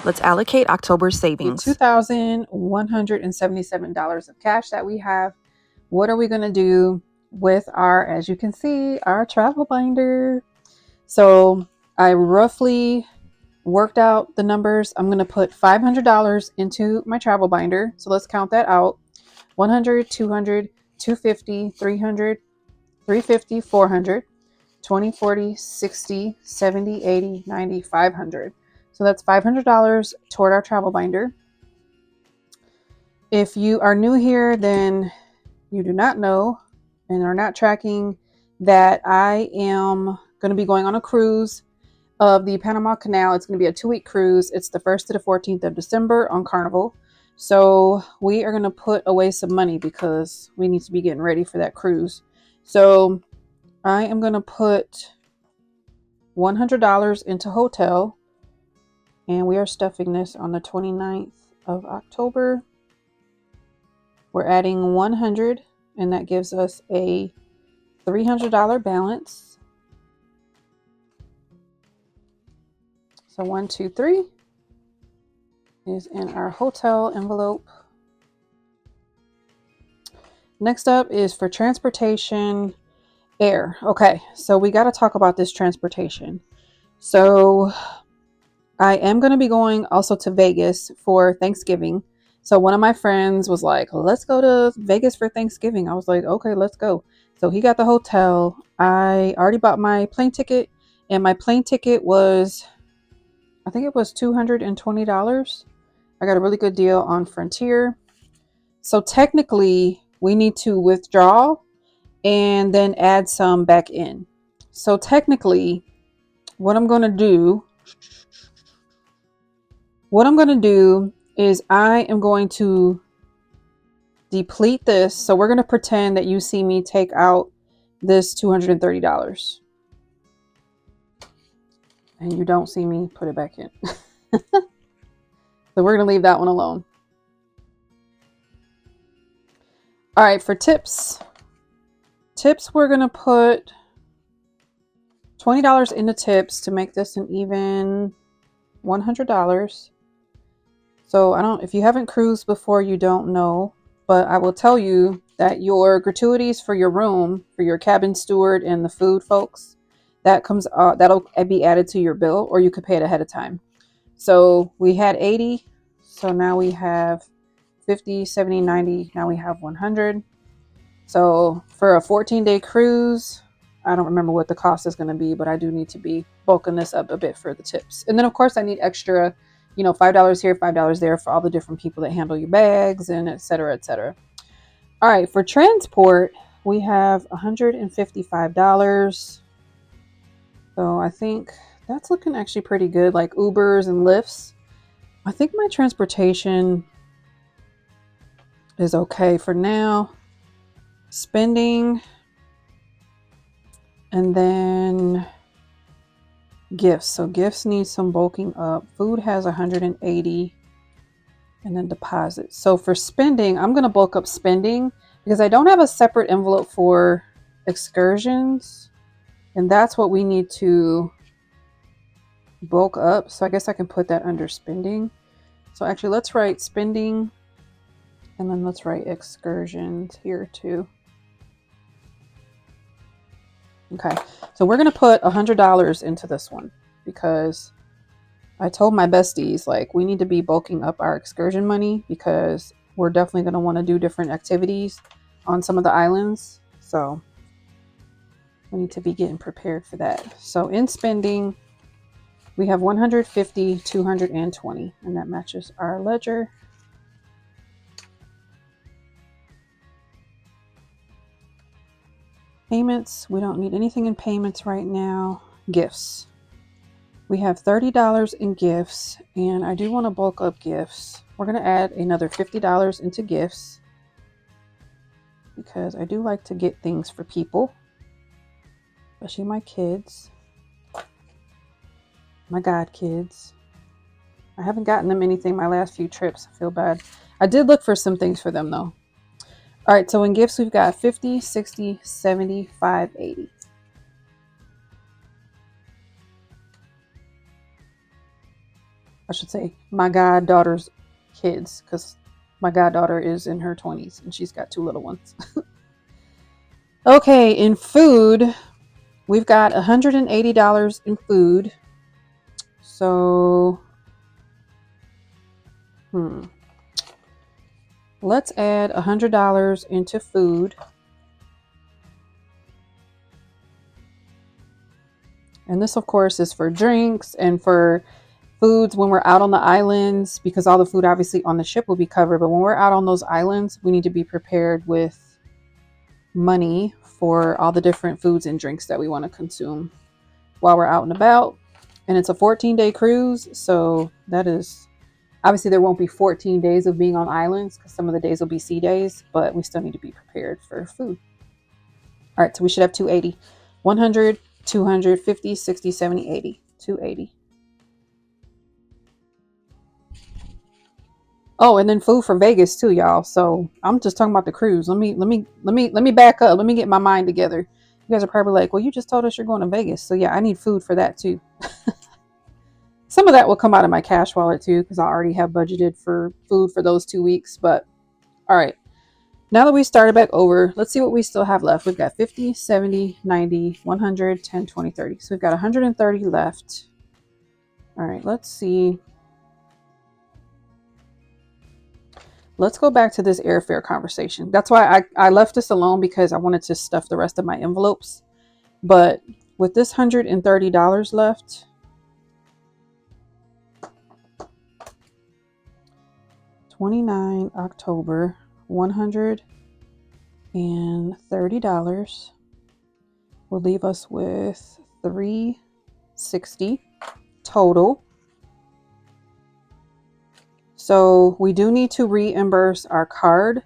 Let's allocate October's savings. $2,177 of cash that we have. What are we going to do with our, as you can see, our travel binder? So I roughly worked out the numbers. I'm going to put $500 into my travel binder. So let's count that out. 100, 200, 250, 300, 350, 400, 20, 40, 60, 70, 80, 90, 500. So that's $500 toward our travel binder. If you are new here, then you do not know and are not tracking that I am going to be going on a cruise of the Panama Canal. It's going to be a 2-week cruise. It's the 1st to the 14th of December on Carnival. So we are going to put away some money because we need to be getting ready for that cruise. So I am going to put $100 into hotel. And we are stuffing this on the 29th of October. We're adding 100, and that gives us a $300 balance. So 1, 2, 3 is in our hotel envelope. Next up is for transportation, air. Okay, so we got to talk about this transportation. So I am going to be going also to Vegas for Thanksgiving. So one of my friends was like, let's go to Vegas for Thanksgiving. I was like, okay, let's go. So he got the hotel. I already bought my plane ticket, and my plane ticket was, I think it was $220. I got a really good deal on Frontier. So technically we need to withdraw and then add some back in. So technically what I'm going to do is I am going to deplete this. So we're going to pretend that you see me take out this $230. And you don't see me put it back in. So we're going to leave that one alone. All right, for tips. Tips, we're going to put $20 into tips to make this an even $100. So if you haven't cruised before, you don't know, but I will tell you that your gratuities for your room, for your cabin steward and the food folks, that'll be added to your bill, or you could pay it ahead of time. So we had 80. So now we have 50, 70, 90. Now we have 100. So for a 14-day cruise, I don't remember what the cost is going to be, but I do need to be bulking this up a bit for the tips. And then of course I need extra, $5 here, $5 there for all the different people that handle your bags and et cetera, et cetera. All right, for transport, we have $155. So I think that's looking actually pretty good, like Ubers and Lyfts. I think my transportation is okay for now. Spending, and then gifts. So gifts need some bulking up. Food has 180, and then deposits. So for spending, I'm going to bulk up spending because I don't have a separate envelope for excursions, and that's what we need to bulk up. So I guess I can put that under spending. So actually let's write spending, and then let's write excursions here too. Okay, so we're going to put $100 into this one because I told my besties, like, we need to be bulking up our excursion money because we're definitely going to want to do different activities on some of the islands. So we need to be getting prepared for that. So in spending, we have 150, 220, and that matches our ledger. Payments, we don't need anything in payments right now. Gifts. We have $30 in gifts, and I do want to bulk up gifts. We're going to add another $50 into gifts because I do like to get things for people, especially my kids, my god kids. I haven't gotten them anything my last few trips. I feel bad. I did look for some things for them though. All right, so in gifts, we've got 50, 60, 75, 80. I should say my goddaughter's kids, because my goddaughter is in her 20s and she's got 2 little ones. Okay, in food, we've got $180 in food. So, let's add $100 into food. And this, of course, is for drinks and for foods when we're out on the islands, because all the food obviously on the ship will be covered. But when we're out on those islands, we need to be prepared with money for all the different foods and drinks that we want to consume while we're out and about. And it's a 14-day cruise. So that is, obviously there won't be 14 days of being on islands because some of the days will be sea days, but we still need to be prepared for food. All right, so we should have 280, 100, 250, 60, 70, 80, 280. Oh, and then food for Vegas too, y'all. So I'm just talking about the cruise. Let me back up. Let me get my mind together. You guys are probably like, well, you just told us you're going to Vegas. So yeah, I need food for that too. Some of that will come out of my cash wallet too, because I already have budgeted for food for those 2 weeks. But all right, now that we started back over, let's see what we still have left. We've got 50, 70, 90, 100, 10, 20, 30. So we've got 130 left. All right, let's see. Let's go back to this airfare conversation. That's why I left this alone, because I wanted to stuff the rest of my envelopes. But with this $130 left, $29 October, $130 will leave us with $360 total. So we do need to reimburse our card.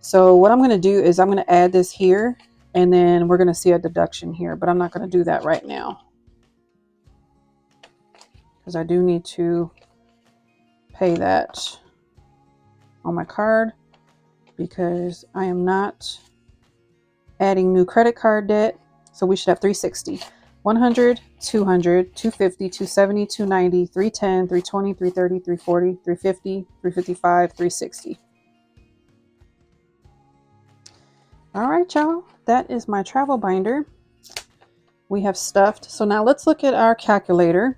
So what I'm going to do is I'm going to add this here, and then we're going to see a deduction here, but I'm not going to do that right now because I do need to pay that on my card, because I am not adding new credit card debt. So we should have 360, 100, 200, 250, 270, 290, 310, 320, 330, 340, 350, 355, 360. All right, y'all, that is my travel binder. We have stuffed. So now let's look at our calculator.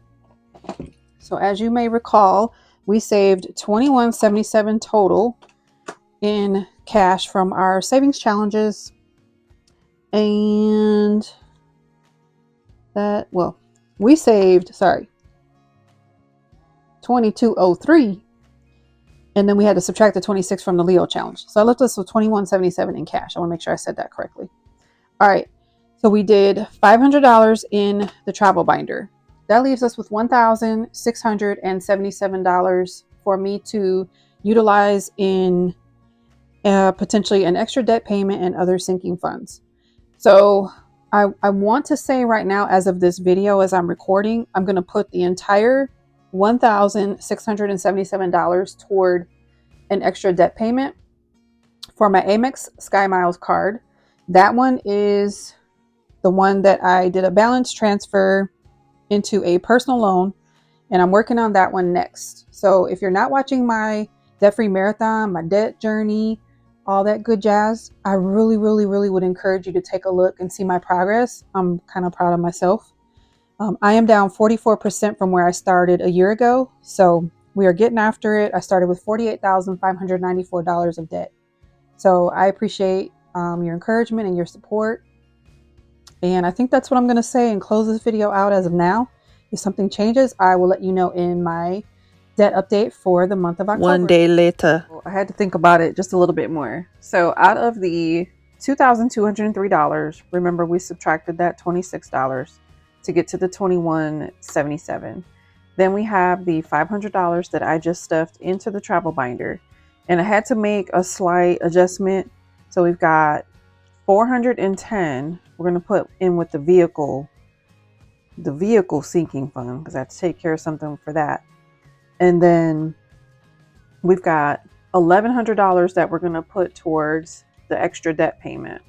So as you may recall, we saved $21.77 total in cash from our savings challenges. And that, well, we saved, sorry, $22.03. And then we had to subtract the 26 from the Leo challenge. So I left us with $21.77 in cash. I want to make sure I said that correctly. All right. So we did $500 in the travel binder. That leaves us with $1,677 for me to utilize in potentially an extra debt payment and other sinking funds. So I want to say right now, as of this video, as I'm recording, I'm going to put the entire $1,677 toward an extra debt payment for my Amex Sky Miles card. That one is the one that I did a balance transfer into a personal loan, and I'm working on that one next. So if you're not watching my debt-free marathon, my debt journey, all that good jazz, I really would encourage you to take a look and see my progress. I'm kind of proud of myself. I am down 44% from where I started a year ago. So we are getting after it. I started with $48,594 of debt. So I appreciate your encouragement and your support. And I think that's what I'm going to say and close this video out as of now. If something changes, I will let you know in my debt update for the month of October. One day later. I had to think about it just a little bit more. So out of the $2,203, remember we subtracted that $26 to get to the $21.77. Then we have the $500 that I just stuffed into the travel binder. And I had to make a slight adjustment. So we've got $410 we're going to put in with the vehicle sinking fund, because I have to take care of something for that. And then we've got $1,100 that we're going to put towards the extra debt payment.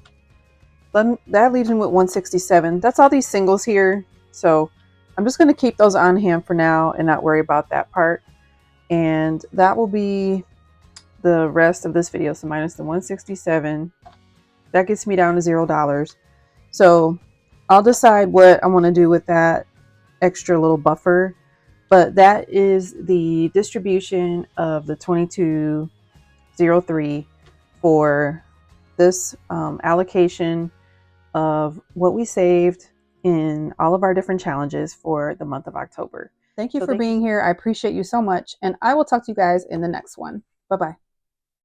That leaves me with $167. That's all these singles here. So I'm just going to keep those on hand for now and not worry about that part. And that will be the rest of this video. So minus the 167, that gets me down to $0. So I'll decide what I want to do with that extra little buffer, but that is the distribution of the 2203 for this allocation of what we saved in all of our different challenges for the month of October. Thank you for being here. I appreciate you so much, and I will talk to you guys in the next one. Bye-bye.